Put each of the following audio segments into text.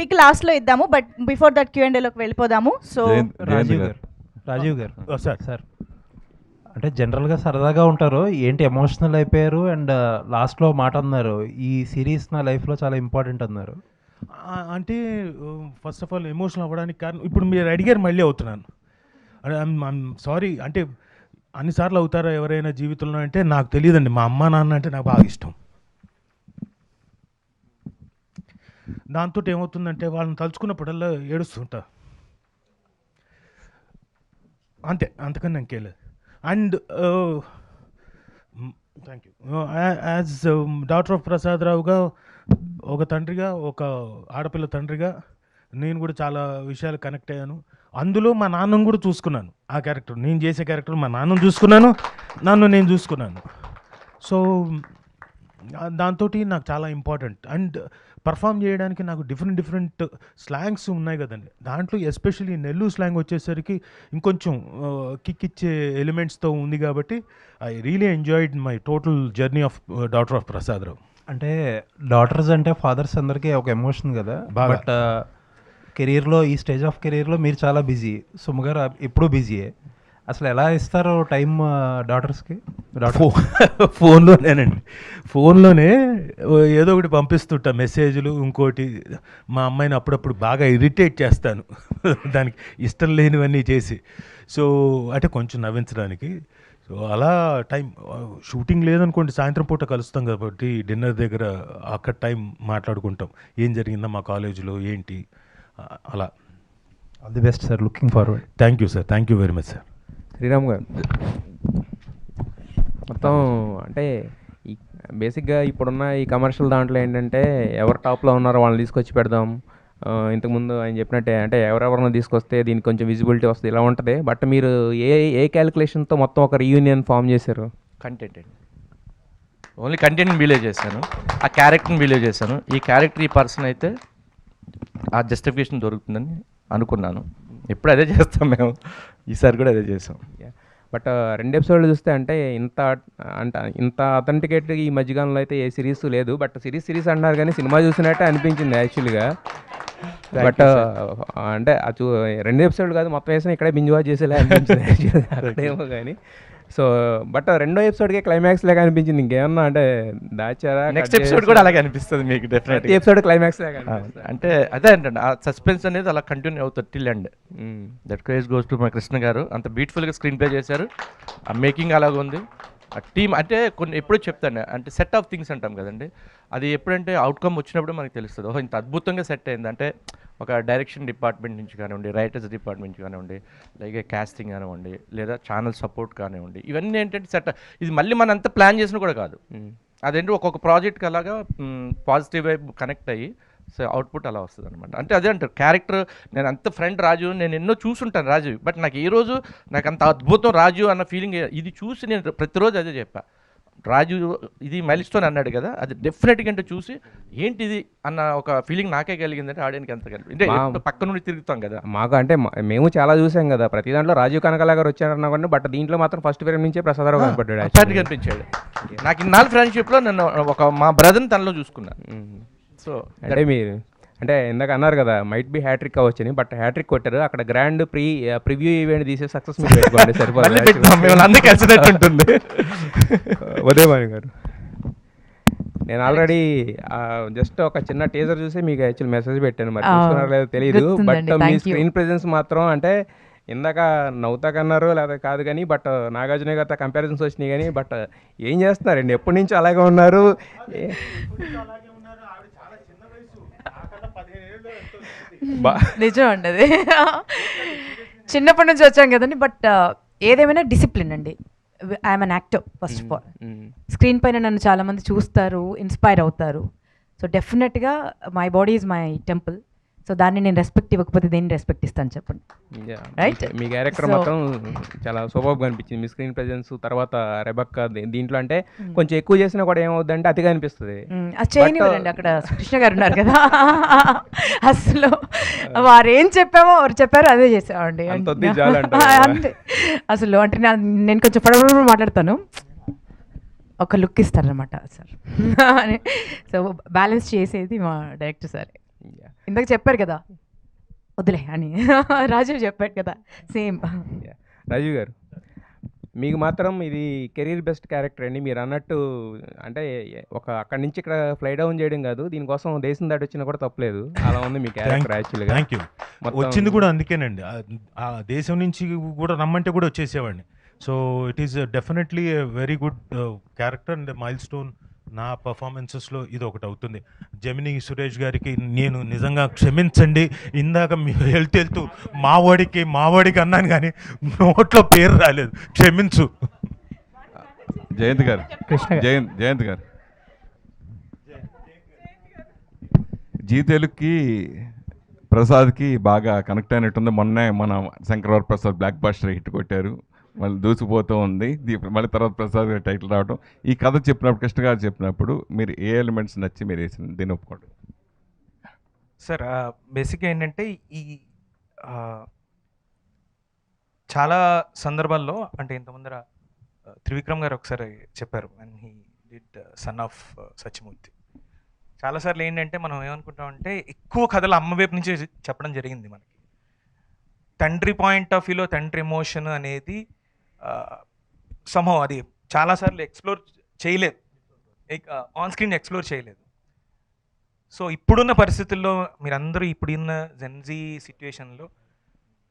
Pick లాస్ట్లో ఇద్దాము, but before that Q&Aలోకి వెళ్ళిపోదాము. సో రాజీవ్ గారు సార్ అంటే జనరల్గా సరదాగా ఉంటారు, ఏంటి ఎమోషనల్ అయిపోయారు అండ్ లాస్ట్లో మాట అన్నారు, ఈ సిరీస్ నా లైఫ్లో చాలా ఇంపార్టెంట్ అన్నారు. అంటే ఫస్ట్ ఆఫ్ ఆల్ ఎమోషనల్ అవ్వడానికి కారణం, ఇప్పుడు మీరు అడిగారు మళ్ళీ అవుతున్నాను. I'm sorry. అంటే అన్నిసార్లు అవుతారా ఎవరైనా జీవితంలో అంటే నాకు తెలియదండి. మా అమ్మ నాన్న అంటే నాకు బాగా ఇష్టం. దాంతో ఏమవుతుందంటే వాళ్ళని తలుచుకున్నప్పుడల్లా ఏడుస్తుంటా, అంతే, అంతకన్నా ఇంకేలేదు. And thank you. As daughter of Prasad రావుగా, ఒక తండ్రిగా, ఒక ఆడపిల్ల తండ్రిగా నేను కూడా చాలా విషయాలు కనెక్ట్ అయ్యాను. అందులో మా నాన్నను కూడా చూసుకున్నాను. ఆ క్యారెక్టర్, నేను చేసే క్యారెక్టర్ మా నాన్నను చూసుకున్నాను, నన్ను నేను చూసుకున్నాను. సో దాంతో నాకు చాలా ఇంపార్టెంట్. అండ్ పర్ఫామ్ చేయడానికి నాకు డిఫరెంట్ స్లాంగ్స్ ఉన్నాయి కదండి. దాంట్లో ఎస్పెషల్లీ నెల్లూరు స్లాంగ్ వచ్చేసరికి ఇంకొంచెం కిక్ ఇచ్చే ఎలిమెంట్స్తో ఉంది కాబట్టి I really enjoyed my total journey of daughter of Prasad Rao. అంటే డాటర్స్ అంటే ఫాదర్స్ అందరికీ ఒక ఎమోషన్ కదా, బట్ కెరీర్లో, ఈ స్టేజ్ ఆఫ్ కెరీర్లో మీరు చాలా బిజీ. సుమ గారు ఎప్పుడూ బిజీయే. అసలు ఎలా ఇస్తారు టైం డాటర్స్కి? ఫోన్లోనేనండి, ఫోన్లోనే ఏదో ఒకటి పంపిస్తుంటా మెసేజ్లు. ఇంకోటి, మా అమ్మాయిని అప్పుడప్పుడు బాగా ఇరిటేట్ చేస్తాను దానికి ఇష్టం లేనివన్నీ చేసి. సో అంటే కొంచెం నవ్వించడానికి. సో అలా టైం, షూటింగ్ లేదనుకోండి సాయంత్రం పూట కలుస్తాం కాబట్టి డిన్నర్ దగ్గర అక్కడ టైం మాట్లాడుకుంటాం, ఏం జరిగిందా మా కాలేజీలో ఏంటి అలా. All the best sir, looking forward. Thank you sir, thank you very much sir. Sriram garu, మొత్తం అంటే ఈ బేసిక్గా ఇప్పుడున్న ఈ కమర్షియల్ దాంట్లో ఏంటంటే ఎవరు టాప్లో ఉన్నారో వాళ్ళని తీసుకొచ్చి పెడదాం. ఇంతకుముందు ఆయన చెప్పినట్టే అంటే ఎవరెవరిని తీసుకొస్తే దీనికి కొంచెం విజిబిలిటీ వస్తుంది, ఇలా ఉంటుంది. బట్ మీరు ఏ క్యాలిక్యులేషన్తో మొత్తం ఒక రీయూనియన్ ఫామ్ చేశారు? కంటెంట్ అండి, ఓన్లీ కంటెంట్ని బిలీవ్ చేశాను, ఆ క్యారెక్టర్ని బిలీవ్ చేశాను. ఈ క్యారెక్టర్, ఈ పర్సన్ అయితే ఆ జస్టిఫికేషన్ దొరుకుతుందని అనుకున్నాను. ఎప్పుడు అదే చేస్తాం మేము, ఈసారి కూడా అదే చేసాం. బట్ 2 ఎపిసోడ్లు చూస్తే అంటే ఇంత అథెంటికేట్ ఈ మధ్యకాలంలో అయితే ఏ సిరీస్ లేదు. బట్ సిరీస్ అన్నారు కానీ సినిమా చూసినట్టే అనిపించింది యాక్చువల్గా. బట్ అంటే 2 ఎపిసోడ్లు కాదు, మొత్తం వేసిన ఇక్కడే బింజ్ వాచ్ చేసేలా అనిపించింది యాక్చువల్గా అక్కడేమో కానీ. సో బట్ 2వ ఎపిసోడ్కే క్లైమాక్స్ లాగా అనిపించింది. ఇంకేమన్నా అంటే దాచారా? నెక్స్ట్ ఎపిసోడ్ కూడా అలాగే అనిపిస్తుంది మీకు డెఫినెట్. ఎపిసోడ్ క్లైమాక్స్ లాగా అంటే అదే అంటే ఆ సస్పెన్స్ అనేది అలా కంటిన్యూ అవుతుంది till end. That craze goes to మా కృష్ణ గారు. అంత బ్యూటిఫుల్గా స్క్రీన్ ప్లే చేశారు, ఆ మేకింగ్ అలాగ ఉంది. ఆ టీమ్ అంటే కొన్ని ఎప్పుడూ చెప్తాను, అంటే సెట్ ఆఫ్ థింగ్స్ అంటాం కదండి, అది ఎప్పుడంటే అవుట్కమ్ వచ్చినప్పుడు మనకు తెలుస్తుంది. ఓహో ఇంత అద్భుతంగా సెట్ అయింది అంటే, ఒక డైరెక్షన్ డిపార్ట్మెంట్ నుంచి కానివ్వండి, రైటర్స్ డిపార్ట్మెంట్ నుంచి కానివ్వండి, అలాగే కాస్టింగ్ కానివ్వండి, లేదా ఛానల్ సపోర్ట్ కానివ్వండి, ఇవన్నీ ఏంటంటే సెట్. ఇది మళ్ళీ మనం అంత ప్లాన్ చేసినా కూడా కాదు, అదేంటి ఒక్కొక్క ప్రాజెక్ట్కి అలాగా పాజిటివ్ వైపు కనెక్ట్ అయ్యి సో అవుట్పుట్ అలా వస్తుంది అనమాట. అంటే అదే అంటారు క్యారెక్టర్. నేను అంత ఫ్రెండ్ రాజు, నేను ఎన్నో చూసుంటాను రాజు, బట్ నాకు ఏ రోజు నాకు అంత అద్భుతం రాజు అన్న ఫీలింగ్ ఇది చూసి నేను ప్రతిరోజు అదే చెప్పా. రాజు ఇది మైల్స్టోన్ అన్నాడు కదా, అది డెఫినెట్గా అంటే చూసి ఏంటిది అన్న ఒక ఫీలింగ్ నాకే కలిగిందంటే ఆడియన్కి ఎంత కలిగి అంటే పక్క నుండి తిరుగుతాం కదా. మాకు అంటే మేము చాలా చూసాం కదా, ప్రతి దాంట్లో రాజీవ్ కనకాల గారు వచ్చారన్నా కానీ, బట్ దీంట్లో మాత్రం ఫస్ట్ ఫ్రేమ్ నుంచే ప్రసాదరావు కనపడ్డాడు, కనిపించాడు. నాకు ఇన్నాళ్ళు ఫ్రెండ్షిప్లో నేను మా బ్రదర్ని తనలో చూసుకున్నాను. సో అంటే మీరు అంటే ఇందాక అన్నారు కదా మైట్ బి హ్యాట్రిక్ అవ్వచ్చని, బట్ హ్యాట్రిక్ కొట్టారు. అక్కడ గ్రాండ్ ప్రివ్యూ ఈవెంట్ తీసే సక్సెస్ మీరు పెట్టుకోండి సరిపోతుంది, కలిసినట్టుంటుంది. ఉదయభాను గారు, నేను ఆల్రెడీ జస్ట్ ఒక చిన్న టీజర్ చూసి మీకు యాక్చువల్ మెసేజ్ పెట్టాను, మరి చూసుకున్నారో లేదో తెలియదు. బట్ మీ స్క్రీన్ ప్రెజెన్స్ మాత్రం అంటే ఇందాక నవ్వుతాకన్నారు లేదా కాదు కానీ, బట్ నాగార్జున గారితో కంపారిజన్స్ వచ్చినాయి కానీ, బట్ ఏం చేస్తున్నారండి ఎప్పటి నుంచి అలాగే ఉన్నారు? నిజం అండి, అది చిన్నప్పటి నుంచి వచ్చాం కదండి. బట్ ఏదేమైనా డిసిప్లిన్ అండి. I'm an actor first of all. Screen పైన నన్ను చాలామంది చూస్తారు, ఇన్స్పైర్ అవుతారు. సో డెఫినెట్గా my body is my temple. So దాన్ని నేను రెస్పెక్ట్ ఇవ్వకపోతే దేన్ని రెస్పెక్ట్ ఇస్తాను చెప్పండి, రైట్? మీ క్యారెక్టర్ మొత్తం చాలా సూపర్గా అనిపించింది, మీ స్క్రీన్ ప్రెజెన్స్. తర్వాత రెబక్క దీంట్లో అంటే కొంచెం ఎక్కువ చేసినా కూడా ఏమవుద్దంటే అతిగా అనిపిస్తుంది. అది చేయనివ్వరండి, అక్కడ కృష్ణ గారు ఉన్నారు కదా, అసలు వారు ఏం చెప్పామో వారు చెప్పారు అదే చేసామండి అంతే. అసలు అంటే నేను కొంచెం పడవ మాట్లాడతాను, ఒక లుక్ ఇస్తారనమాట సార్. సో బ్యాలెన్స్ చేసేది మా డైరెక్టర్ సార్. Yeah. ఇందాక చెప్పారు కదా వదిలే అని రాజీవ్ చెప్పాడు కదా సేమ్. Yeah. రాజీవ్ గారు, మీకు మాత్రం ఇది కెరీర్ బెస్ట్ క్యారెక్టర్ అండి. మీరు అన్నట్టు అంటే ఒక అక్కడి నుంచి ఇక్కడ ఫ్లై డౌన్ చేయడం కాదు, దీనికోసం దేశం దాటి వచ్చినా కూడా తప్పలేదు. అలా ఉంది మీ క్యారెక్టర్ యాక్చువల్గా. Thank you. వచ్చింది కూడా అందుకేనండి, ఆ దేశం నుంచి కూడా రమ్మంటే కూడా వచ్చేసేవాడిని. So it is definitely a very good character and milestone. నా పర్ఫార్మెన్సెస్లో ఇది ఒకటి అవుతుంది. జెమినీ సురేష్ గారికి నేను నిజంగా క్షమించండి, ఇందాక మీరు వెళ్తూ మావాడికి అన్నాను కానీ నోట్లో పేరు రాలేదు, క్షమించు. జయంత్ గారు, జయంత్ గారు, జీ తెలుగుకి ప్రసాద్కి బాగా కనెక్ట్ అయినట్టుంది. మొన్నే మన Shankaravara Prasad blockbuster hit కొట్టారు, మళ్ళీ దూసిపోతూ ఉంది. మళ్ళీ తర్వాత ప్రసాద్ గారి టైటిల్ రావడం. ఈ కథ చెప్పినప్పుడు, కృష్ణ గారు చెప్పినప్పుడు మీరు ఏ ఎలిమెంట్స్ నచ్చి మీరు వేసింది దీన్ని ఒప్పుకోండి సార్? బేసిక్గా ఏంటంటే ఈ చాలా సందర్భాల్లో అంటే ఇంతకుముందర త్రివిక్రమ్ గారు ఒకసారి చెప్పారు, and he did son of Satyamurthy. చాలాసార్లు ఏంటంటే మనం ఏమనుకుంటామంటే ఎక్కువ కథలు అమ్మ వైపు నుంచి చెప్పడం జరిగింది మనకి. తండ్రి పాయింట్ ఆఫ్ వ్యూలో తండ్రి ఎమోషన్ అనేది సంభవం అది చాలాసార్లు ఎక్స్ప్లోర్ చేయలేదు, ఆన్ స్క్రీన్ ఎక్స్ప్లోర్ చేయలేదు. సో ఇప్పుడున్న పరిస్థితుల్లో మీరందరూ ఇప్పుడున్న జెన్జీ సిచ్యువేషన్లో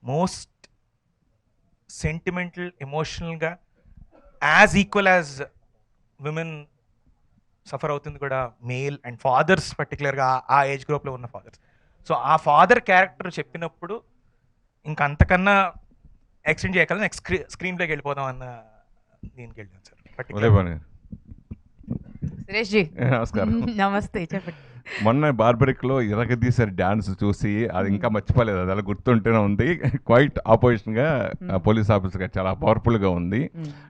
మోస్ట్ సెంటిమెంటల్ ఎమోషనల్గా as equal as women suffer అవుతుంది కూడా మేల్ అండ్ ఫాదర్స్, పర్టికులర్గా ఆ ఏజ్ గ్రూప్లో ఉన్న ఫాదర్స్. సో ఆ ఫాదర్ క్యారెక్టర్ చెప్పినప్పుడు ఇంకా అంతకన్నా ఎక్స్టెండ్ చేయగలం, నెక్స్ట్ స్క్రీన్లోకి వెళ్ళిపోదాం అన్న దీనికి వెళ్ళాను సార్. సురేష్ జీ నమస్కారం. నమస్తే, చెప్పండి. మొన్న బార్బరిక్లో ఇరగదీశారు డ్యాన్స్ చూసి, అది ఇంకా మర్చిపోలేదు, అది అలా గుర్తుంటూనే ఉంది. క్వైట్ ఆపోజిషన్గా పోలీస్ ఆఫీసర్గా చాలా పవర్ఫుల్గా ఉంది.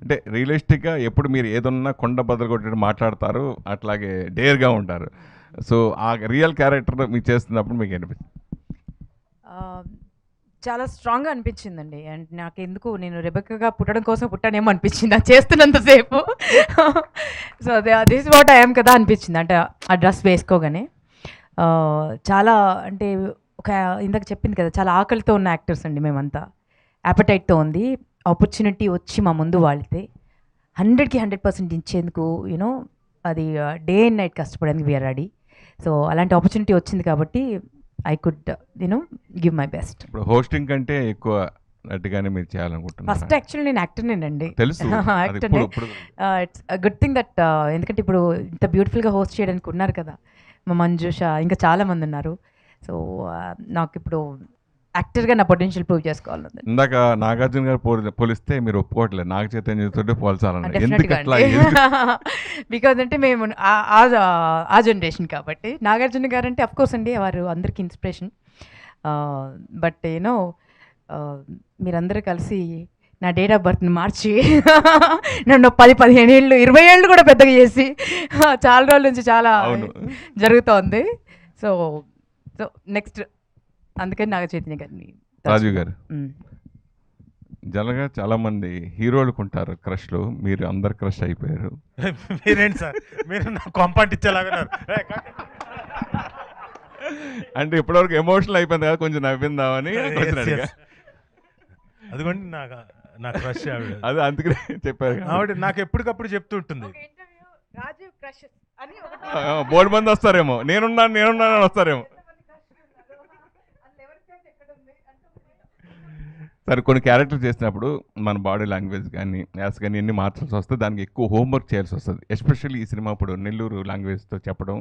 అంటే రియలిస్టిక్గా ఎప్పుడు మీరు ఏదన్నా కొండ బదులు కొట్టి మాట్లాడతారు, అట్లాగే డేర్గా ఉంటారు. సో ఆ రియల్ క్యారెక్టర్ మీకు చేస్తున్నప్పుడు మీకు అనిపిస్తుంది? చాలా స్ట్రాంగ్గా అనిపించిందండి. అండ్ నాకు ఎందుకు నేను రెబెక్కగా పుట్టడం కోసం పుట్టానేమో అనిపించింది అది చేస్తున్నంతసేపు. సో అదే దిస్ వాట్ ఐఎమ్ కదా అనిపించింది, అంటే ఆ డ్రెస్ వేసుకోగానే. చాలా అంటే ఒక ఇందాక చెప్పింది కదా, చాలా ఆకలితో ఉన్న యాక్టర్స్ అండి మేమంతా. యాపటైట్తో ఉంది, ఆపర్చునిటీ వచ్చి మా ముందు వాళ్తే 100కి 100% ఇచ్చేందుకు యూనో అది డే అండ్ నైట్ కష్టపడేందుకు వీఆర్ రెడీ. సో అలాంటి ఆపర్చునిటీ వచ్చింది కాబట్టి I could give my best. ఇప్పుడు హోస్టింగ్ కంటే ఎక్కువ నట్టుగానే మీరు చేయాలనుకుంటున్నారు? ఫస్ట్ యాక్చువల్లీ నేను యాక్టర్నేనండి, తెలుసు. యాక్టర్నే. ఇట్స్ గుడ్ థింగ్ దట్ ఎందుకంటే ఇప్పుడు ఇంత బ్యూటిఫుల్గా హోస్ట్ చేయడానికి ఉన్నారు కదా మా మంజుష, ఇంకా చాలామంది ఉన్నారు. సో నాకు ఇప్పుడు యాక్టర్గా నా పొటెన్షియల్ ప్రూవ్ చేసుకోవాలని. ఇందాక నాగార్జున గారు పోలిస్తే మీరు ఒప్పుకోవట్లేదు, నాగ చైతన్యతో పోల్చాలని. బికాజ్ అంటే మేము ఆ జనరేషన్ కాబట్టి. నాగార్జున గారు అంటే అఫ్కోర్స్ అండి వారు అందరికీ ఇన్స్పిరేషన్. బట్ యూనో మీరందరూ కలిసి నా డేట్ ఆఫ్ బర్త్ని మార్చి నన్ను 10-15 ఏళ్ళు 20 ఏళ్ళు కూడా పెద్దగా చేసి చాలా రోజుల నుంచి చాలా జరుగుతోంది. సో సో నెక్స్ట్ అందుకని నాగ చైతన్య గారిని. రాజీవ్ గారు, జనరల్గా చాలా మంది హీరోలకు ఉంటారు క్రష్లు, మీరు అందరు క్రష్ అయిపోయారు. మీరేంటి సార్, మీరు నా కొంపంటిచ్చేలాగా. అంటే ఇప్పటివరకు ఎమోషనల్ అయిపోయింది కదా, కొంచెం నవ్విందామని. అదిగోండి నా క్రష్ ఆవిడ. అది అందుకనే చెప్పారు, ఆవిడ నాకు ఎప్పటికప్పుడు చెప్తుంటుంది. బోర్డు మంది వస్తారేమో, నేనున్నాను అని వస్తారేమో. సరే, కొన్ని క్యారెక్టర్ చేసినప్పుడు మన బాడీ లాంగ్వేజ్ కానీ యాస్ కానీ అన్ని మార్చాల్సి వస్తే దానికి ఎక్కువ హోంవర్క్ చేయాల్సి వస్తుంది. ఎస్పెషల్లీ ఈ సినిమా ఇప్పుడు నెల్లూరు లాంగ్వేజ్తో చెప్పడం.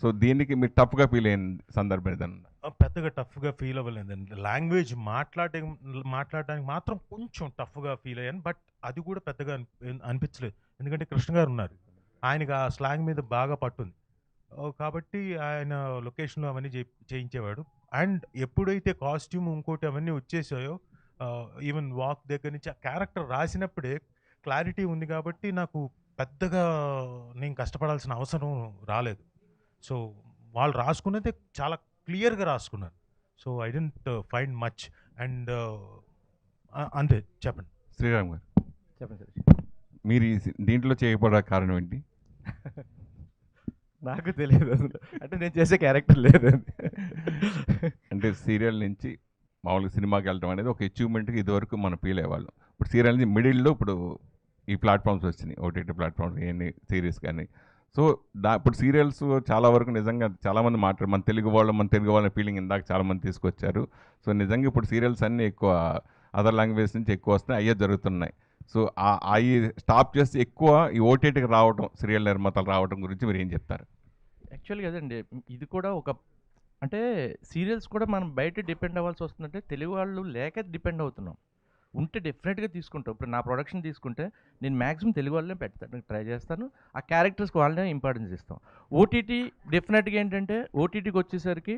సో దీనికి మీరు టఫ్గా ఫీల్ అయిన సందర్భం ఏదన్నా? పెద్దగా టఫ్గా ఫీల్ అవ్వలేదండి. లాంగ్వేజ్ మాట్లాడడానికి మాత్రం కొంచెం టఫ్గా ఫీల్ అయ్యాను, బట్ అది కూడా పెద్దగా అనిపించలేదు. ఎందుకంటే కృష్ణ గారు ఉన్నారు, ఆయనకి ఆ స్లాంగ్ మీద బాగా పట్టుంది కాబట్టి ఆయన లొకేషన్లో అవన్నీ చేయించేవాడు. అండ్ ఎప్పుడైతే కాస్ట్యూమ్ ఇంకోటి అవన్నీ వచ్చేసాయో, ఈవెన్ వాక్ దగ్గర నుంచి ఆ క్యారెక్టర్ రాసినప్పుడే క్లారిటీ ఉంది కాబట్టి నాకు పెద్దగా నేను కష్టపడాల్సిన అవసరం రాలేదు. సో వాళ్ళు రాసుకున్నదే చాలా క్లియర్గా రాసుకున్నారు. So I didn't find much. And అంతే. చెప్పండి శ్రీరామ్ గారు, చెప్పండి. మీరు దీంట్లో చేయబడే కారణం ఏంటి? నాకు తెలియదు అసలు, అంటే నేను చేసే క్యారెక్టర్ లేదు. అంటే సీరియల్ నుంచి మామూలుగా సినిమాకి వెళ్ళడం అనేది ఒక అచీవ్మెంట్కి ఇదివరకు మనం ఫీల్ అయ్యేవాళ్ళం. ఇప్పుడు సీరియల్ నుంచి మిడిల్లో ఇప్పుడు ఈ ప్లాట్ఫామ్స్ వచ్చినాయి, ఓటీటీ ప్లాట్ఫామ్స్ ఎన్ని సిరీస్ కానీ. సో ఇప్పుడు సీరియల్స్ చాలా వరకు నిజంగా చాలామంది మాట్లాడు మన తెలుగు వాళ్ళ ఫీలింగ్ ఇందాక చాలామంది తీసుకొచ్చారు. సో నిజంగా ఇప్పుడు సీరియల్స్ అన్నీ ఎక్కువ అదర్ లాంగ్వేజ్ నుంచి ఎక్కువ వస్తున్నాయి, అయ్యే జరుగుతున్నాయి. సో అవి స్టాప్ చేసి ఎక్కువ ఈ ఓటీటీకి రావడం, సీరియల్ నిర్మాతలు రావడం గురించి మీరు ఏం చెప్తారు? యాక్చువల్గా అదండి, ఇది కూడా ఒక అంటే సీరియల్స్ కూడా మనం బయట డిపెండ్ అవ్వాల్సి వస్తుందంటే తెలుగు వాళ్ళు లేక డిపెండ్ అవుతున్నాం. ఉంటే డెఫినెట్గా తీసుకుంటాం. ఇప్పుడు నా ప్రొడక్షన్ తీసుకుంటే నేను మ్యాక్సిమం తెలుగు వాళ్ళనే పెడతాను, ట్రై చేస్తాను. ఆ క్యారెక్టర్స్కి వాళ్ళనే ఇంపార్టెన్స్ ఇస్తాం. ఓటీటీ డెఫినెట్గా ఏంటంటే ఓటీటీకి వచ్చేసరికి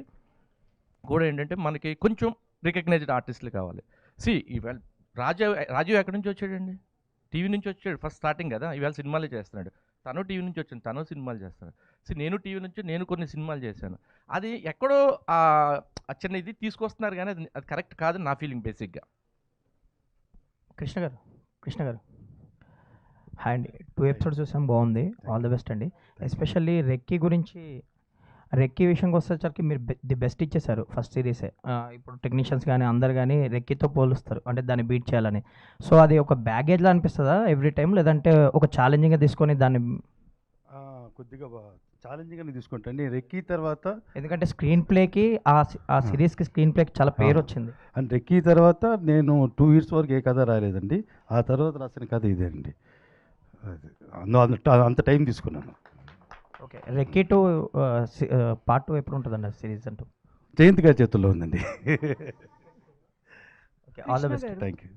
కూడా ఏంటంటే మనకి కొంచెం రికగ్నైజ్డ్ ఆర్టిస్టులు కావాలి. ఇవాళ రాజు ఎక్కడి నుంచి వచ్చాడండి? టీవీ నుంచి వచ్చాడు, ఫస్ట్ స్టార్టింగ్ కదా. ఇవాళ సినిమాలే చేస్తున్నాడు. తను టీవీ నుంచి వచ్చాను, తను సినిమాలు చేస్తాడు. నేను టీవీ నుంచి నేను కొన్ని సినిమాలు చేశాను. అది ఎక్కడో చిన్న ఇది తీసుకొస్తున్నారు కానీ అది కరెక్ట్ కాదని నా ఫీలింగ్ బేసిక్గా. కృష్ణ గారు హాయ్ అండి. 2 ఎపిసోడ్స్ చూసాం, బాగుంది. ఆల్ ది బెస్ట్ అండి. ఎస్పెషల్లీ రెక్కీ విషయంకి వచ్చేసరికి మీరు ది బెస్ట్ ఇచ్చేసారు ఫస్ట్ సిరీసే. ఇప్పుడు టెక్నీషియన్స్ కానీ అందరు కానీ రెక్కీతో పోలుస్తారు, అంటే దాన్ని బీట్ చేయాలని. సో అది ఒక బ్యాగేజ్లా అనిపిస్తుందా ఎవ్రీ టైం, లేదంటే ఒక ఛాలెంజింగ్గా తీసుకొని దాన్ని? కొద్దిగా ఛాలెంజింగ్గానే తీసుకుంటాను రెక్కీ తర్వాత. ఎందుకంటే స్క్రీన్ ప్లేకి ఆ సిరీస్కి స్క్రీన్ ప్లేకి చాలా పేరు వచ్చింది. అండ్ రెక్కీ తర్వాత నేను 2 years వరకు ఏ కథ రాలేదండి. ఆ తర్వాత రాసిన కథ ఇదే అండి. అంత టైం తీసుకున్నాను. ఓకే, రెక్కీ 2 పార్ట్ 2 ఎప్పుడు ఉంటుందండి సిరీస్ అంటూ? జయంత్ గారి చేతుల్లో ఉందండి. All the best. Thank you.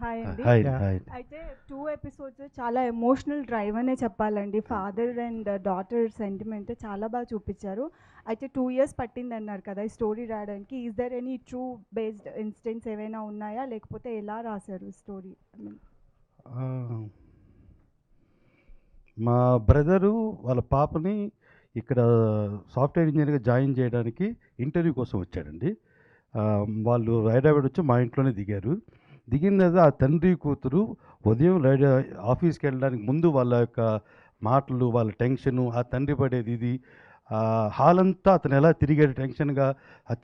Hi అండి. హాయ్. అయితే 2 episodes చాలా ఎమోషనల్ డ్రైవ్ అనే చెప్పాలండి. ఫాదర్ అండ్ డాటర్ సెంటిమెంట్ చాలా బాగా చూపించారు. అయితే 2 years పట్టింది అన్నారు కదా ఈ స్టోరీ రాయడానికి. Is there any true based incidents ఏవైనా ఉన్నాయా, లేకపోతే ఎలా రాశారు స్టోరీ? మా బ్రదరు వాళ్ళ పాపని ఇక్కడ సాఫ్ట్వేర్ ఇంజనీర్గా జాయిన్ చేయడానికి ఇంటర్వ్యూ కోసం వచ్చాడండి. వాళ్ళు హైదరాబాద్ వచ్చి మా ఇంట్లోనే దిగారు. దిగిన తర్వాత ఆ తండ్రి కూతురు ఉదయం ఆఫీస్కి వెళ్ళడానికి ముందు వాళ్ళ యొక్క మాటలు, వాళ్ళ టెన్షను, ఆ తండ్రి పడేది ఇది, హాల్ అంతా అతను ఎలా తిరిగాడు టెన్షన్గా,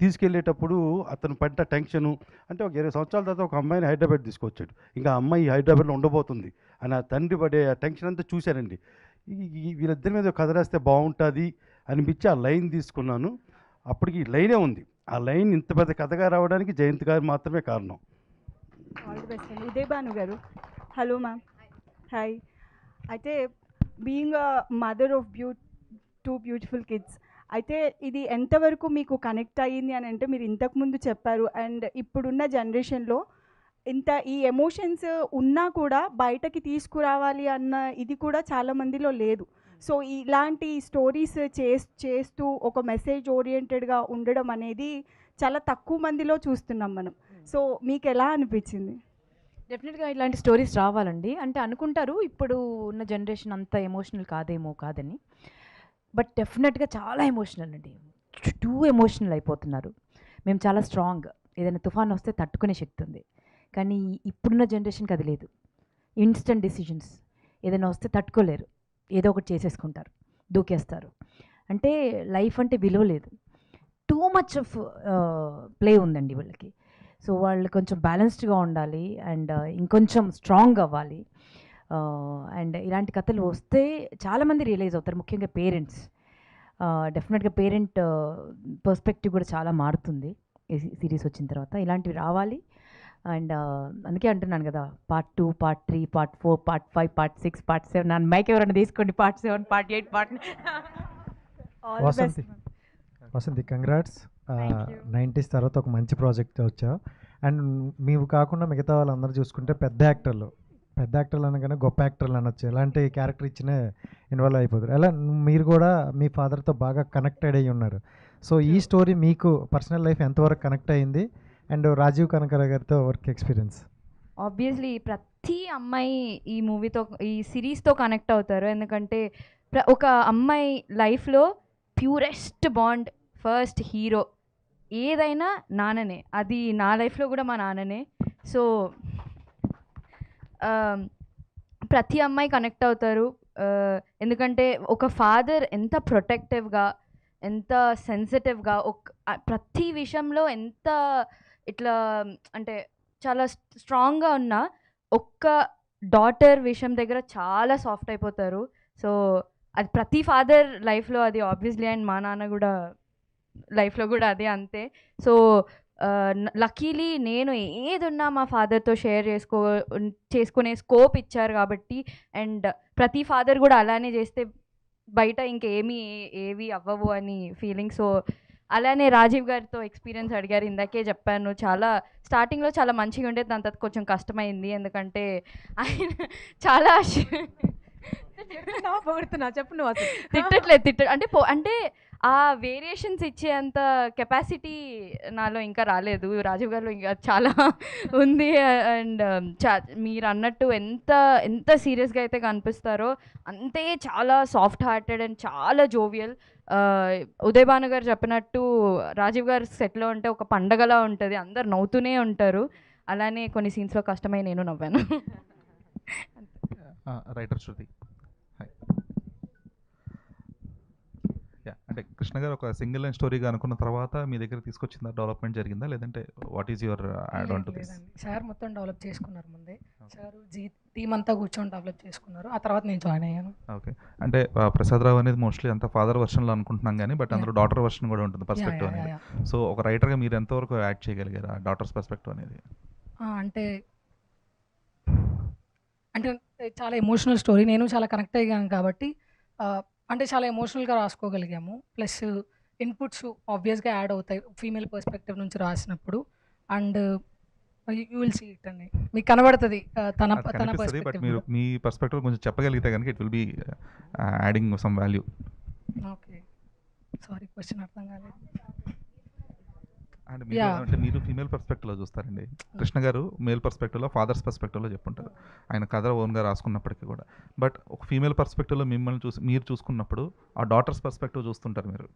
తీసుకెళ్ళేటప్పుడు అతను పడ్డ టెన్షను. అంటే ఒక 20 సంవత్సరాల తర్వాత ఒక అమ్మాయిని హైదరాబాద్ తీసుకొచ్చాడు, ఇంకా అమ్మాయి హైదరాబాద్లో ఉండబోతుంది అని ఆ తండ్రి పడే ఆ టెన్షన్ అంతా చూశానండి. వీళ్ళిద్దరి మీద కథ రాస్తే బాగుంటుంది అనిపించి ఆ లైన్ తీసుకున్నాను. అప్పటికి లైనే ఉంది. ఆ లైన్ ఇంత పెద్ద కథగా రావడానికి జయంత్ గారు మాత్రమే కారణం. ఆల్ ది బెస్ట్ అండి. ఉదయ్ భాను గారు. Hello ma'am. హాయ్. అయితే being a mother of 2 beautiful kids, అయితే ఇది ఎంతవరకు మీకు కనెక్ట్ అయ్యింది అని అంటే మీరు ఇంతకుముందు చెప్పారు. అండ్ ఇప్పుడున్న జనరేషన్లో ఈ ఎమోషన్స్ ఉన్నా కూడా బయటకి తీసుకురావాలి అన్న ఇది కూడా చాలామందిలో లేదు. సో ఇలాంటి స్టోరీస్ చేస్తూ ఒక మెసేజ్ ఓరియంటెడ్గా ఉండడం అనేది చాలా తక్కువ మందిలో చూస్తున్నాం మనం. సో మీకు ఎలా అనిపించింది? డెఫినెట్గా ఇలాంటి స్టోరీస్ రావాలండి. అంటే అనుకుంటారు ఇప్పుడు ఉన్న జనరేషన్ అంత ఎమోషనల్ కాదని, బట్ డెఫినెట్గా చాలా ఎమోషనల్ అండి. టూ ఎమోషనల్ అయిపోతున్నారు. మేము చాలా స్ట్రాంగ్, ఏదైనా తుఫాన్ వస్తే తట్టుకునే శక్తి ఉంది. కానీ ఇప్పుడున్న జనరేషన్కి అది లేదు. ఇన్స్టెంట్ డిసిషన్స్, ఏదైనా వస్తే తట్టుకోలేరు, ఏదో ఒకటి చేసేసుకుంటారు, దూకేస్తారు. అంటే లైఫ్ అంటే విలువ లేదు. టూ మచ్ ఆఫ్ ప్లే ఉందండి వీళ్ళకి. సో వాళ్ళు కొంచెం బ్యాలెన్స్డ్గా ఉండాలి అండ్ ఇంకొంచెం స్ట్రాంగ్ అవ్వాలి. అండ్ ఇలాంటి కథలు వస్తే చాలామంది రియలైజ్ అవుతారు, ముఖ్యంగా పేరెంట్స్. డెఫినెట్గా పేరెంట్ పర్స్పెక్టివ్ కూడా చాలా మారుతుంది ఈ సిరీస్ వచ్చిన తర్వాత. ఇలాంటివి రావాలి. అండ్ అందుకే అంటున్నాను కదా, part 2, part 3, part 4, part 5, part 6, part 7. నన్ను మైక్ ఎవరైనా తీసుకోండి. Part 7, part 8, part Vasanthi congrats. 90s తర్వాత ఒక మంచి ప్రాజెక్ట్ వచ్చావు. అండ్ మీవు కాకుండా మిగతా వాళ్ళందరూ చూసుకుంటే పెద్ద యాక్టర్లు అనగానే గొప్ప యాక్టర్లు అనొచ్చు. ఎలాంటి క్యారెక్టర్ ఇచ్చినా ఇన్వాల్వ్ అయిపోతారు. అలా మీరు కూడా మీ ఫాదర్తో బాగా కనెక్టెడ్ అయ్యి ఉన్నారు. సో ఈ స్టోరీ మీకు పర్సనల్ లైఫ్ ఎంతవరకు కనెక్ట్ అయ్యింది? అండ్ రాజీవ్ కనకరావు గారితో వర్క్ ఎక్స్పీరియన్స్. ఆబ్వియస్లీ ప్రతి అమ్మాయి ఈ మూవీతో, ఈ సిరీస్తో కనెక్ట్ అవుతారు. ఎందుకంటే ఒక అమ్మాయి లైఫ్లో ప్యూరెస్ట్ బాండ్, ఫస్ట్ హీరో ఏదైనా నాన్ననే. అది నా లైఫ్లో కూడా మా నాన్ననే. సో ప్రతి అమ్మాయి కనెక్ట్ అవుతారు. ఎందుకంటే ఒక ఫాదర్ ఎంత ప్రొటెక్టివ్గా, ఎంత సెన్సిటివ్గా, ప్రతి విషయంలో ఎంత ఇట్లా అంటే చాలా స్ట్రాంగ్గా ఉన్న ఒక్క డాటర్ విషయం దగ్గర చాలా సాఫ్ట్ అయిపోతారు. సో అది ప్రతి ఫాదర్ లైఫ్లో అది ఆబ్వియస్లీ, అండ్ మా నాన్న కూడా లైఫ్లో కూడా అదే అంతే. సో లక్కీలీ నేను ఏదున్నా మా ఫాదర్తో షేర్ చేసుకునే స్కోప్ ఇచ్చారు కాబట్టి, అండ్ ప్రతి ఫాదర్ కూడా అలానే చేస్తే బయట ఏవి అవ్వవు అని ఫీలింగ్. సో అలానే రాజీవ్ గారితో ఎక్స్పీరియన్స్ అడిగారు, ఇందాకే చెప్పాను. చాలా స్టార్టింగ్లో చాలా మంచిగా ఉండేది, దాని తర్వాత కొంచెం కష్టమైంది. ఎందుకంటే ఆయన చాలా చెప్పు నువ్వు అసలు తిట్టట్లేదు అంటే ఆ వేరియేషన్స్ ఇచ్చేంత కెపాసిటీ నాలో ఇంకా రాలేదు. రాజీవ్ గారిలో ఇంకా చాలా ఉంది. అండ్ మీరు అన్నట్టు ఎంత సీరియస్గా అయితే కనిపిస్తారో అంతే చాలా సాఫ్ట్ హార్టెడ్ అండ్ చాలా జోవియల్. ఉదయ్ భాను గారు చెప్పినట్టు రాజీవ్ గారు సెట్లో ఉంటే ఒక పండగలా ఉంటుంది, అందరు నవ్వుతూనే ఉంటారు. అలానే కొన్ని సీన్స్లో కష్టమై నేను నవ్వాను. రైటర్ శృతి. అంటే కృష్ణ గారు ఒక సింగిల్ లైన్ స్టోరీగా అనుకున్న తర్వాత మీ దగ్గర తీసుకొచ్చిందా, డెవలప్మెంట్ జరిగిందా, లేదంటే what is your add on to this? Sir మొత్తం డెవలప్ చేసుకున్నారు ముందే. సార్ టీమ్ అంతా కూర్చొని డెవలప్ చేసుకున్నారు, ఆ తర్వాత నేను జాయిన్ అయ్యాను. ఓకే. అంటే ప్రసాదరావు అనేది మోస్ట్లీ అంతా ఫాదర్ వర్షన్లో అనుకుంటున్నాం కానీ, బట్ అందులో డాటర్ వర్షన్ కూడా ఉంటుంది, పర్స్పెక్టివ్ అనేది. సో ఒక రైటర్గా మీరు ఎంతవరకు యాడ్ చేయగలిగారు ఆ డాటర్స్ పర్స్పెక్టివ్ అనేది? అంటే చాలా ఎమోషనల్ స్టోరీ, నేను చాలా కనెక్ట్ అయ్యాను కాబట్టి అంటే చాలా ఎమోషనల్గా రాసుకోగలిగాము. ప్లస్ ఇన్పుట్స్ ఆబ్వియస్గా యాడ్ అవుతాయి ఫీమేల్ పర్స్పెక్టివ్ నుంచి రాసినప్పుడు. And you will see it అండి, మీకు కనబడుతుంది తన పర్స్పెక్టివ్. బట్ మీరు మీ పర్స్పెక్టివ్ కొంచెం చెప్పగలిగితే కనుక it will be adding some value. Okay, sorry question అర్థం కాలేదు. అంటే మీరు ఫీమేల్ పర్స్పెక్టివ్లో చూస్తారండి, కృష్ణ గారు మేల్ పర్స్పెక్టివ్లో ఫాదర్స్ పర్స్పెక్టివ్లో చెప్పుంటారు ఆయన కథ ఓన్గా రాసుకున్నప్పటికీ కూడా. బట్ ఒక ఫీమేల్ పర్స్పెక్టివ్లో మిమ్మల్ని మీరు చూసుకున్నప్పుడు ఆ డాటర్స్ పర్స్పెక్టివ్ చూస్తుంటారు మీరు,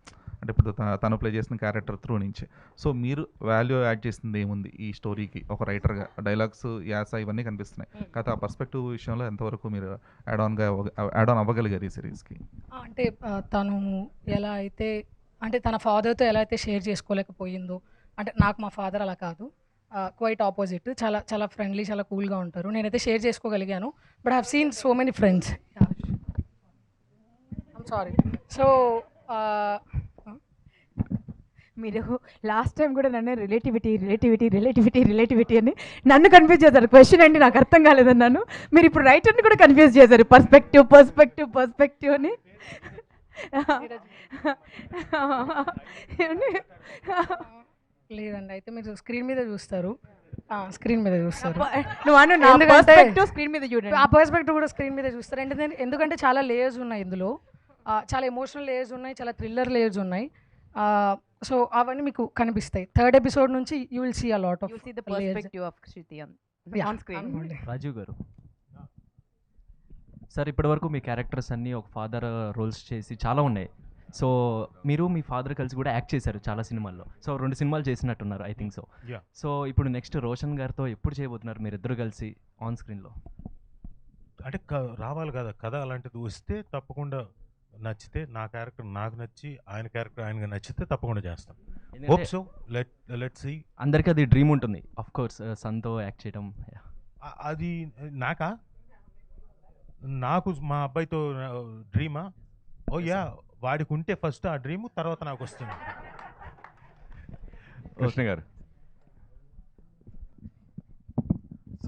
అంటే ఇప్పుడు తను ప్లే చేసిన క్యారెక్టర్ త్రూ నుంచి. సో మీరు వాల్యూ యాడ్ చేసింది ఏముంది ఈ స్టోరీకి ఒక రైటర్గా? డైలాగ్స్, యాస ఇవన్నీ కనిపిస్తున్నాయి, కాకపోతే ఆ పర్స్పెక్టివ్ విషయంలో ఎంతవరకు మీరు యాడ్ ఆన్ అవ్వగలిగారు ఈ సిరీస్కి? అంటే తను ఎలా అయితే అంటే తన ఫాదర్తో ఎలా అయితే షేర్ చేసుకోలేకపోయిందో, అంటే నాకు మా ఫాదర్ అలా కాదు, క్వైట్ ఆపోజిట్, చాలా చాలా ఫ్రెండ్లీ, చాలా కూల్గా ఉంటారు. నేనైతే షేర్ చేసుకోగలిగాను. But I have seen so many friends. I'm sorry. So మీరు లాస్ట్ టైం కూడా నన్ను రిలేటివిటీ అని నన్ను కన్ఫ్యూజ్ చేశారు. క్వశ్చన్ అండి నాకు అర్థం కాలేదన్నాను, మీరు ఇప్పుడు రైటర్ని కూడా కన్ఫ్యూజ్ చేశారు, పర్స్పెక్టివ్ అని. లేదండి, అయితే మీరు స్క్రీన్ మీద చూస్తారు, స్క్రీన్ మీద చూస్తారు. స్క్రీన్ మీద చూడండి, ఆ పర్స్పెక్టివ్ కూడా స్క్రీన్ మీద చూస్తారు. ఎందుకంటే చాలా లేయర్స్ ఉన్నాయి ఇందులో, చాలా ఎమోషనల్ లేయర్స్ ఉన్నాయి, చాలా థ్రిల్లర్ లేయర్స్ ఉన్నాయి. సో అవన్నీ మీకు కనిపిస్తాయి. థర్డ్ ఎపిసోడ్ నుంచి you will see a lot of Rajeev garu. Sir ఇప్పటివరకు మీ క్యారెక్టర్స్ అన్నీ ఒక ఫాదర్ రోల్స్ చేసి చాలా ఉన్నాయి. సో మీరు మీ ఫాదర్ కలిసి కూడా యాక్ట్ చేశారు చాలా సినిమాల్లో. సో 2 సినిమాలు చేసినట్టున్నారు ఐ థింక్ సో. సో ఇప్పుడు నెక్స్ట్ రోషన్ గారితో ఎప్పుడు చేయబోతున్నారు మీరు ఇద్దరు కలిసి ఆన్ స్క్రీన్లో? అంటే రావాలి కదా కథ, అలాంటిది వస్తే తప్పకుండా నచ్చితే, నా క్యారెక్టర్ నాకు నచ్చి ఆయన క్యారెక్టర్ ఆయనగా నచ్చితే తప్పకుండా చేస్తాం. Hope so, let's see. అందరికీ అది డ్రీమ్ ఉంటుంది ఆఫ్ కోర్స్, సన్తో యాక్ట్ చేయడం. అది నాకు మా అబ్బాయితో డ్రీమా? ఓ యా, వాడికి ఉంటే ఫస్ట్ ఆ డ్రీమ్, తర్వాత నాకు వస్తుంది. కృష్ణ గారు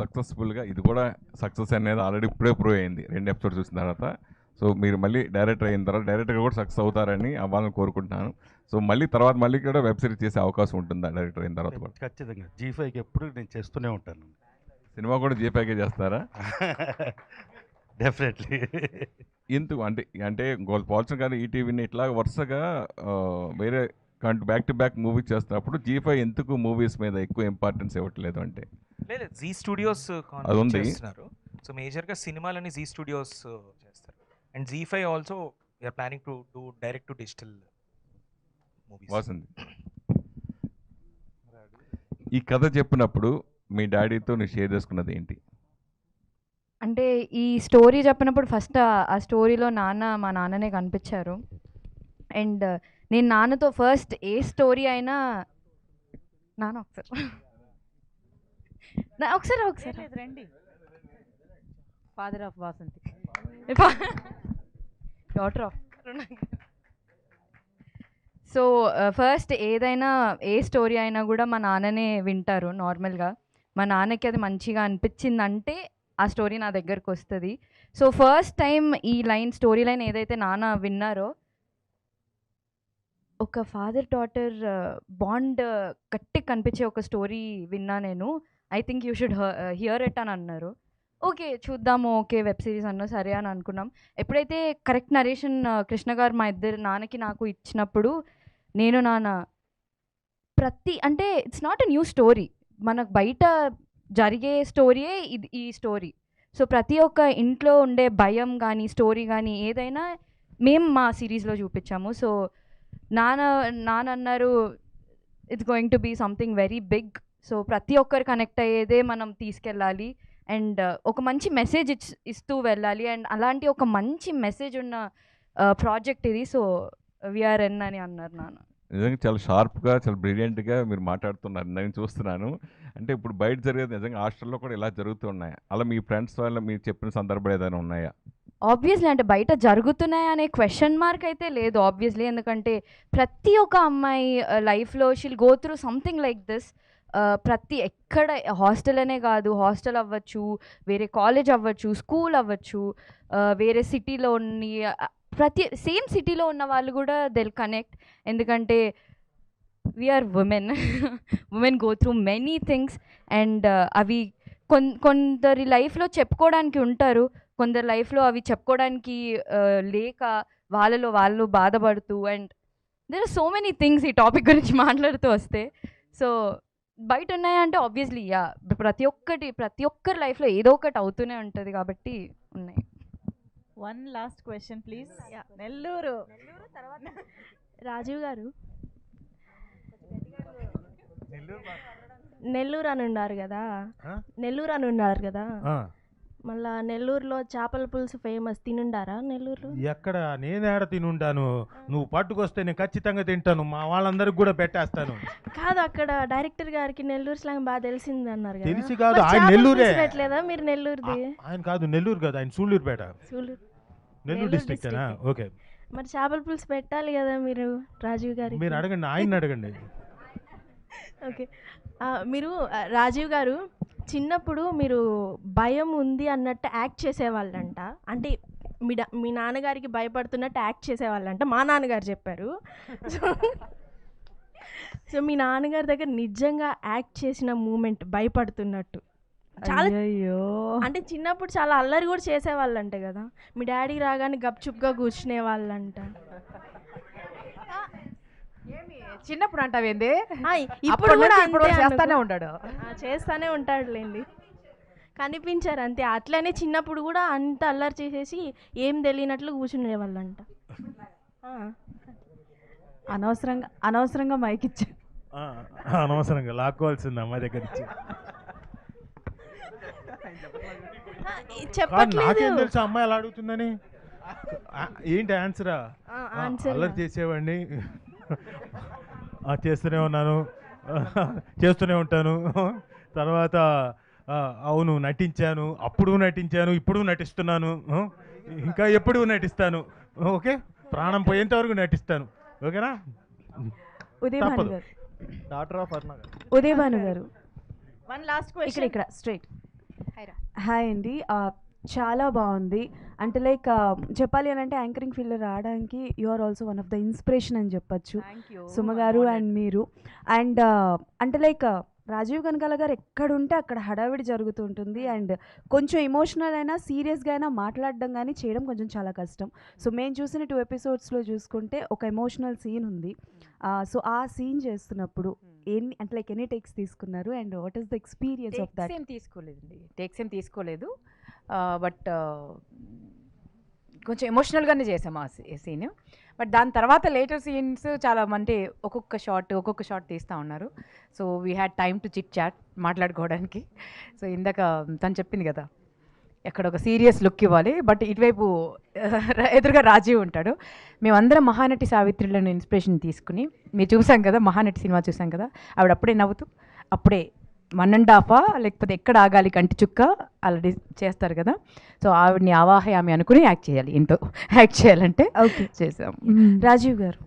సక్సెస్ఫుల్గా, ఇది కూడా సక్సెస్ అనేది ఆల్రెడీ ఇప్పుడే ప్రూవ్ అయింది 2 ఎపిసోడ్స్ చూసిన తర్వాత. సో మీరు మళ్ళీ డైరెక్టర్ అయిన తర్వాత డైరెక్టర్గా కూడా సక్సెస్ అవుతారని అవ్వాలని కోరుకుంటున్నాను. సో మళ్ళీ కూడా వెబ్ సిరీస్ చేసే అవకాశం ఉంటుందా డైరెక్టర్ అయిన తర్వాత కూడా? ఖచ్చితంగా G5కి ఎప్పుడు నేను చేస్తూనే ఉంటాను. సినిమా కూడా G5కే చేస్తారా? డెఫినెట్లీ. ఎందుకు అంటే పోల్చడం కానీ ఈటీవీని ఇట్లా వరుసగా వేరే బ్యాక్ టు బ్యాక్ మూవీ చేస్తున్నప్పుడు G5 ఎందుకు మూవీస్ మీద ఎక్కువ ఇంపార్టెన్స్ ఇవ్వట్లేదు? అంటే లేదు, జీ స్టూడియోస్ అది ఉంది. సో మేజర్గా సినిమాలని జీ స్టూడియోస్ చేస్తారు. And G5 also we are planning to do direct to digital movies. వాసింది. ఈ కథ చెప్పినప్పుడు మీ డాడీతో నువ్వు షేర్ చేసుకున్నది ఏంటి? అంటే అంటే ఈ స్టోరీ చెప్పినప్పుడు ఫస్ట్ ఆ స్టోరీలో మా నాన్ననే కనిపించారు. అండ్ నేను నాన్నతో ఫస్ట్ ఏ స్టోరీ అయినా నాన్న ఒకసారి రండి. Father of Vasanthi, daughter of. So first ఏదైనా ఏ స్టోరీ అయినా కూడా మా నాన్ననే వింటారు నార్మల్గా. మా నాన్నకి అది మంచిగా అనిపించిందంటే ఆ స్టోరీ నా దగ్గరకు వస్తుంది. సో ఫస్ట్ టైం ఈ స్టోరీ లైన్ ఏదైతే నాన్న విన్నారో, ఒక ఫాదర్ డాటర్ బాండ్ గట్టి కనిపించే ఒక స్టోరీ విన్నా నేను. I think you should here it అని అన్నారు. ఓకే చూద్దాము, ఓకే వెబ్ సిరీస్ అన్నా సరే అని అనుకున్నాం. ఎప్పుడైతే కరెక్ట్ నరేషన్ కృష్ణ గారు మా ఇద్దరు నాన్నకి నాకు ఇచ్చినప్పుడు, నేను నాన్న అంటే it's not a new story, మనకు బయట జరిగే స్టోరీయే ఈ స్టోరీ. సో ప్రతి ఒక్క ఇంట్లో ఉండే భయం కానీ స్టోరీ కానీ ఏదైనా మేము మా సిరీస్లో చూపించాము. సో నాన్న అన్నారు it's going to be something very big. So ప్రతి ఒక్కరు కనెక్ట్ అయ్యేదే మనం తీసుకెళ్ళాలి అండ్ ఒక మంచి మెసేజ్ ఇస్తూ వెళ్ళాలి. అండ్ అలాంటి ఒక మంచి మెసేజ్ ఉన్న ప్రాజెక్ట్ ఇది. సో విఆర్ఎన్ అని అన్నారు నాన్న. నిజంగా చాలా షార్ప్గా, చాలా బ్రిలియంట్గా మీరు మాట్లాడుతున్నారు. నేను చూస్తున్నాను. అంటే ఇప్పుడు బయట జరిగేది నిజంగా హాస్టల్లో కూడా ఇలా జరుగుతున్నాయి. అలా మీ ఫ్రెండ్స్ వల్ల మీరు చెప్పిన సందర్భాలు ఏదైనా ఉన్నాయా? ఆబ్వియస్లీ అంటే బయట జరుగుతున్నాయి అనే క్వశ్చన్ మార్క్ అయితే లేదు ఆబ్వియస్లీ. ఎందుకంటే ప్రతి ఒక్క అమ్మాయి లైఫ్లో she'll go through something like this. ప్రతి ఎక్కడ హాస్టల్ అనే కాదు, హాస్టల్ అవ్వచ్చు, వేరే కాలేజ్ అవ్వచ్చు, స్కూల్ అవ్వచ్చు, వేరే సిటీలో ప్రతి సేమ్ సిటీలో ఉన్న వాళ్ళు కూడా దిల్ కనెక్ట్. ఎందుకంటే we are women go through many things and అవి కొందరి లైఫ్లో చెప్పుకోవడానికి ఉంటారు, కొందరి లైఫ్లో అవి చెప్పుకోవడానికి లేక వాళ్ళు బాధపడుతూ. And there are so many things ఈ టాపిక్ గురించి మాట్లాడుతూ వస్తే. సో బయట ఉన్నాయంటే ఆబ్వియస్లీ ప్రతి ఒక్కరి లైఫ్లో ఏదో ఒకటి అవుతూనే ఉంటుంది కాబట్టి ఉన్నాయి. One last question please. Nellore తర్వాత రాజీవ్ గారు నెల్లూరు అని ఉన్నారు కదా, మళ్ళా నెల్లూరులో చేపల పులుసు ఫేమస్, తినుండారా నెల్లూరు? ఎక్కడ నేనేడ తినుంటాను, నువ్వు పట్టుకొస్తే నేను ఖచ్చితంగా తింటాను, మా వాళ్ళందరికి కూడా పెట్టేస్తాను. కాదు, అక్కడ డైరెక్టర్ గారికి నెల్లూరు స్లాంగ్ బాగా తెలిసింది అన్నారు కదా. తెలిసి కాదు, ఆయన నెల్లూరే. పెట్టలేదా మీరు నెల్లూరుది? ఆయన కాదు నెల్లూరు కదా, ఆయన సూళ్ళూరుపేట, నెల్లూరు డిస్ట్రిక్ట్. ఓకే, మరి చేపల పులుసు పెట్టాలి కదా మీరు రాజీవ్ గారికి. మీరు అడగండి, ఆయన అడగండి. ఓకే, మీరు రాజీవ్ గారు చిన్నప్పుడు మీరు భయం ఉంది అన్నట్టు యాక్ట్ చేసేవాళ్ళంట. అంటే మీ నాన్నగారికి భయపడుతున్నట్టు యాక్ట్ చేసేవాళ్ళంట, మా నాన్నగారు చెప్పారు. సో మీ నాన్నగారి దగ్గర నిజంగా యాక్ట్ చేసిన మూమెంట్ భయపడుతున్నట్టు చాలా, అంటే చిన్నప్పుడు చాలా అల్లరి కూడా చేసేవాళ్ళంట కదా, మీ డాడీ రాగానే గప్చుప్గా కూర్చునే వాళ్ళంట. చిన్నప్పుడు అంటావేంది? ఇప్పుడు కూడా చేస్తానే ఉంటాడులేండి, కనిపించారు అంతే. అట్లనే చిన్నప్పుడు కూడా అంత అల్లరి చేసేసి ఏం తెలియనట్లు కూర్చునే వాళ్ళంట. అనవసరంగా మైక్ ఇచ్చా, అనవసరంగా లాక్కోవాల్సింది అమ్మాయి దగ్గర నుంచి. నాకేం తెలుసు అమ్మాయి అలా అడుగుతుందని. ఏంటి ఆన్సరా? అల్లరి చేసేవాడిని, చేస్తూనే ఉంటాను. తర్వాత అవును నటించాను, అప్పుడు నటించాను, ఇప్పుడు నటిస్తున్నాను, ఇంకా ఎప్పుడు నటిస్తాను. ఓకే, ప్రాణం పోయేంత వరకు నటిస్తాను. ఓకేనా? డాక్టర్ ఆఫ్ అర్ణ గారు, ఉదయ్ భాను గారు, వన్ లాస్ట్ క్వశ్చన్ ఇక్కడ స్ట్రైట్. హాయ్ అండి, చాలా బాగుంది. అంటే లైక్ చెప్పాలి అని అంటే యాంకరింగ్ ఫీల్డ్లో రావడానికి you are also one of the inspiration అని చెప్పచ్చు, సుమ గారు అండ్ మీరు. అండ్ అంటే లైక్ రాజీవ్ కనకాల గారు ఎక్కడుంటే అక్కడ హడావిడి జరుగుతుంటుంది. అండ్ కొంచెం ఎమోషనల్ అయినా సీరియస్గా అయినా మాట్లాడడం కానీ చేయడం కొంచెం చాలా కష్టం. సో మేము చూసిన 2 ఎపిసోడ్స్లో చూసుకుంటే ఒక ఎమోషనల్ సీన్ ఉంది. సో ఆ సీన్ చేస్తున్నప్పుడు ఎన్ని టేక్స్ తీసుకున్నారు and what is the experience of that? Takes ఏం తీసుకోలేదు, బట్ కొంచెం ఎమోషనల్గానే చేసాము ఆ సీన్. బట్ దాని తర్వాత లేటర్ సీన్స్ చాలా అంటే ఒక్కొక్క షాట్ తీస్తూ ఉన్నారు. So we had time to chit chat, మాట్లాడుకోవడానికి. సో ఇందాక తను చెప్పింది కదా, ఎక్కడ ఒక సీరియస్ లుక్ ఇవ్వాలి, బట్ ఇటువైపు ఎదురుగా రాజీవ్ ఉంటాడు. మేమందరం మహానటి సావిత్రిలను ఇన్స్పిరేషన్ తీసుకుని, మీరు చూసాం కదా మహానటి సినిమా చూసాం కదా, ఆవిడ అప్పుడే నవ్వుతూ అప్పుడే 1.5 లేకపోతే ఎక్కడ ఆగాలి కంటి చుక్క అలా చేస్తారు కదా, సో ఆవిడని ఆవాహయామి అనుకుని యాక్ట్ చేయాలి, ఇంట్లో యాక్ట్ చేయాలంటే ఓకే చేసాం. రాజీవ్ గారు,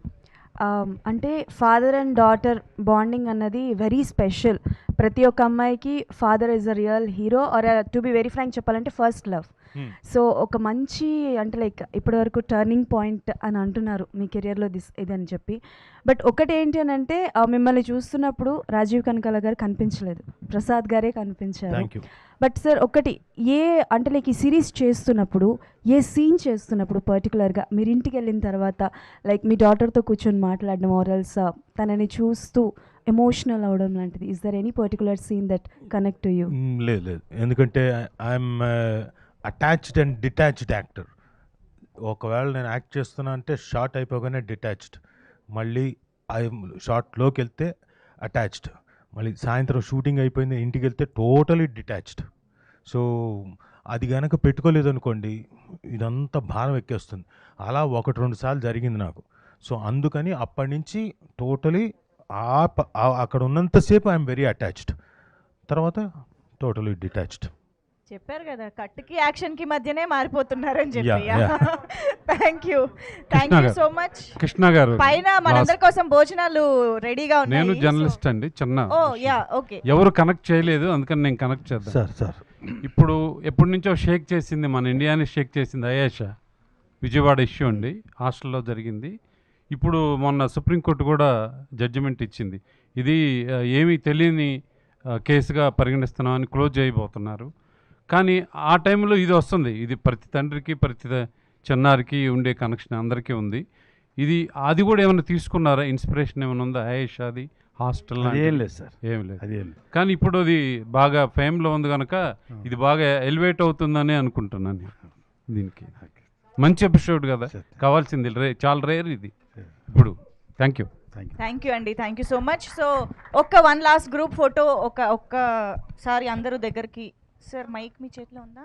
అంటే ఫాదర్ అండ్ డాటర్ బాండింగ్ అన్నది వెరీ స్పెషల్. ప్రతి ఒక్క అమ్మాయికి father is a real hero, or to be very frank చెప్పాలంటే ఫస్ట్ లవ్. సో ఒక మంచి అంటే లైక్ ఇప్పటివరకు టర్నింగ్ పాయింట్ అని అంటున్నారు మీ కెరియర్లో ఇదని చెప్పి. బట్ ఒకటి ఏంటి అని అంటే మిమ్మల్ని చూస్తున్నప్పుడు రాజీవ్ కనకాల గారు కనిపించలేదు, ప్రసాద్ గారే కనిపించారు. బట్ సార్ ఒకటి, ఏ అంటే లైక్ ఈ సిరీస్ చేస్తున్నప్పుడు ఏ సీన్ చేస్తున్నప్పుడు పర్టికులర్గా మీరు ఇంటికి వెళ్ళిన తర్వాత లైక్ మీ డాటర్తో కూర్చొని మాట్లాడడం ఆర్ఎల్స్ తనని చూస్తూ ఎమోషనల్ అవడం లాంటిది, is there any particular scene that connect to you? లేదు, ఎందుకంటే I'm attached and detached actor. ఒకవేళ నేను యాక్ట్ చేస్తున్నా అంటే షార్ట్ అయిపోగానే డిటాచ్డ్, మళ్ళీ షార్ట్లోకి వెళ్తే అటాచ్డ్, మళ్ళీ సాయంత్రం షూటింగ్ అయిపోయింది ఇంటికి వెళ్తే టోటలీ డిటాచ్డ్. సో అది కనుక పెట్టుకోలేదు అనుకోండి ఇదంతా భారం ఎక్కేస్తుంది. అలా 1-2 సార్లు జరిగింది నాకు. సో అందుకని అప్పటి నుంచి టోటలీ అక్కడ ఉన్నంతసేపు ఐఎమ్ వెరీ అటాచ్డ్, తర్వాత టోటలీ డిటాచ్డ్. చెప్పారు కదా కట్కి యాక్షన్కి మధ్యనే మారిపోతున్నారని చెప్పి. Yeah. Thank you so much Krishna గారు. పైన మనందరి కోసం భోజనాలు రెడీగా ఉన్నాయి. నేను జర్నలిస్ట్ అండి, చిన్న ఓకే, ఎవరు కనెక్ట్ చేయలేదు అందుకని నేను కనెక్ట్ చేద్దాం. సార్ ఇప్పుడు ఎప్పటి నుంచో షేక్ చేసింది, మన ఇండియాని షేక్ చేసింది అయేషా, విజయవాడ ఇష్యూ అండి, హాస్టల్లో జరిగింది. ఇప్పుడు మొన్న సుప్రీంకోర్టు కూడా జడ్జిమెంట్ ఇచ్చింది, ఇది ఏమీ తెలియని కేసుగా పరిగణిస్తున్నామని క్లోజ్ చేయబోతున్నారు. కానీ ఆ టైంలో ఇది వస్తుంది, ఇది ప్రతి తండ్రికి ప్రతి చిన్నారికి ఉండే కనెక్షన్ అందరికీ ఉంది. అది కూడా ఏమైనా తీసుకున్నారా, ఇన్స్పిరేషన్ ఏమైనా ఉందా అయేషాది హాస్టల్? ఏం లేదు సార్, ఏం లేదు. కానీ ఇప్పుడు అది బాగా ఫేమ్లో ఉంది కనుక ఇది బాగా ఎలివేట్ అవుతుందని అనుకుంటున్నాను. దీనికి మంచి ఎపిసోడ్ కదా కావాల్సింది, చాలా రేర్ ఇది ఇప్పుడు. థ్యాంక్ యూ అండి, thank you so much. So one last group photo ఒక్కసారి అందరూ దగ్గరికి. సార్ మైక్ మీ చేతిలో ఉందా?